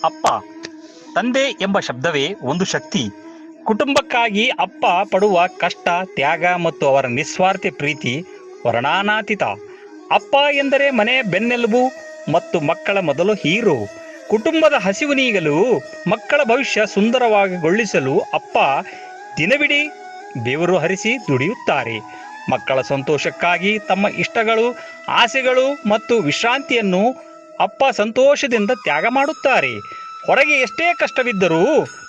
ಅಪ್ಪ, ತಂದೆ ಎಂಬ ಶಬ್ದವೇ ಒಂದು ಶಕ್ತಿ. ಕುಟುಂಬಕ್ಕಾಗಿ ಅಪ್ಪ ಪಡುವ ಕಷ್ಟ, ತ್ಯಾಗ ಮತ್ತು ಅವರ ನಿಸ್ವಾರ್ಥ ಪ್ರೀತಿ ವರ್ಣನಾತೀತ. ಅಪ್ಪ ಎಂದರೆ ಮನೆ ಬೆನ್ನೆಲುಬು ಮತ್ತು ಮಕ್ಕಳ ಮೊದಲು ಹೀರೋ. ಕುಟುಂಬದ ಹಸಿವು ನೀಗಲು, ಮಕ್ಕಳ ಭವಿಷ್ಯ ಸುಂದರವಾಗಿಗೊಳಿಸಲು ಅಪ್ಪ ದಿನವಿಡೀ ಬೆವರು ಹರಿಸಿ ದುಡಿಯುತ್ತಾರೆ. ಮಕ್ಕಳ ಸಂತೋಷಕ್ಕಾಗಿ ತಮ್ಮ ಇಷ್ಟಗಳು, ಆಸೆಗಳು ಮತ್ತು ವಿಶ್ರಾಂತಿಯನ್ನು ಅಪ್ಪ ಸಂತೋಷದಿಂದ ತ್ಯಾಗ ಮಾಡುತ್ತಾರೆ. ಹೊರಗೆ ಎಷ್ಟೇ ಕಷ್ಟವಿದ್ದರೂ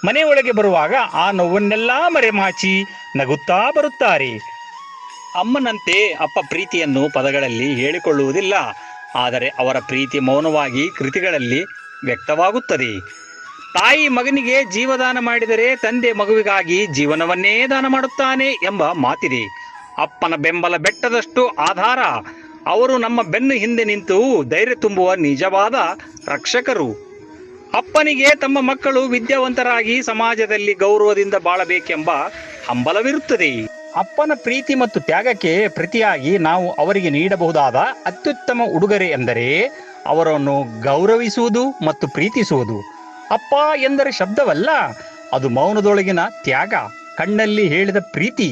ಮನೆಯೊಳಗೆ ಬರುವಾಗ ಆ ನೋವನ್ನೆಲ್ಲ ಮರೆಮಾಚಿ ನಗುತ್ತಾ ಬರುತ್ತಾರೆ. ಅಮ್ಮನಂತೆ ಅಪ್ಪ ಪ್ರೀತಿಯನ್ನು ಪದಗಳಲ್ಲಿ ಹೇಳಿಕೊಳ್ಳುವುದಿಲ್ಲ, ಆದರೆ ಅವರ ಪ್ರೀತಿ ಮೌನವಾಗಿ ಕೃತಿಗಳಲ್ಲಿ ವ್ಯಕ್ತವಾಗುತ್ತದೆ. ತಾಯಿ ಮಗನಿಗೆ ಜೀವದಾನ ಮಾಡಿದರೆ ತಂದೆ ಮಗುವಿಗಾಗಿ ಜೀವನವನ್ನೇ ದಾನ ಮಾಡುತ್ತಾನೆ ಎಂಬ ಮಾತಿದೆ. ಅಪ್ಪನ ಬೆಂಬಲ ಬೆಟ್ಟದಷ್ಟು ಆಧಾರ. ಅವರು ನಮ್ಮ ಬೆನ್ನು ಹಿಂದೆ ನಿಂತು ಧೈರ್ಯ ತುಂಬುವ ನಿಜವಾದ ರಕ್ಷಕರು. ಅಪ್ಪನಿಗೆ ತಮ್ಮ ಮಕ್ಕಳು ವಿದ್ಯಾವಂತರಾಗಿ ಸಮಾಜದಲ್ಲಿ ಗೌರವದಿಂದ ಬಾಳಬೇಕೆಂಬ ಹಂಬಲವಿರುತ್ತದೆ. ಅಪ್ಪನ ಪ್ರೀತಿ ಮತ್ತು ತ್ಯಾಗಕ್ಕೆ ಪ್ರತಿಯಾಗಿ ನಾವು ಅವರಿಗೆ ನೀಡಬಹುದಾದ ಅತ್ಯುತ್ತಮ ಉಡುಗೊರೆ ಎಂದರೆ ಅವರನ್ನು ಗೌರವಿಸುವುದು ಮತ್ತು ಪ್ರೀತಿಸುವುದು. ಅಪ್ಪ ಎಂದರೆ ಶಬ್ದವಲ್ಲ, ಅದು ಮೌನದೊಳಗಿನ ತ್ಯಾಗ, ಕಣ್ಣಲ್ಲಿ ಹೇಳಿದ ಪ್ರೀತಿ.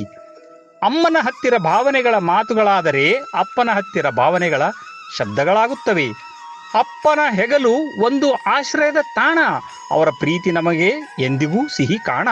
ಅಮ್ಮನ ಹತ್ತಿರ ಭಾವನೆಗಳ ಮಾತುಗಳಾದರೆ ಅಪ್ಪನ ಹತ್ತಿರ ಭಾವನೆಗಳ ಶಬ್ದಗಳಾಗುತ್ತವೆ. ಅಪ್ಪನ ಹೆಗಲು ಒಂದು ಆಶ್ರಯದ ತಾಣ. ಅವರ ಪ್ರೀತಿ ನಮಗೆ ಎಂದಿಗೂ ಸಿಹಿ ಕಾಣ.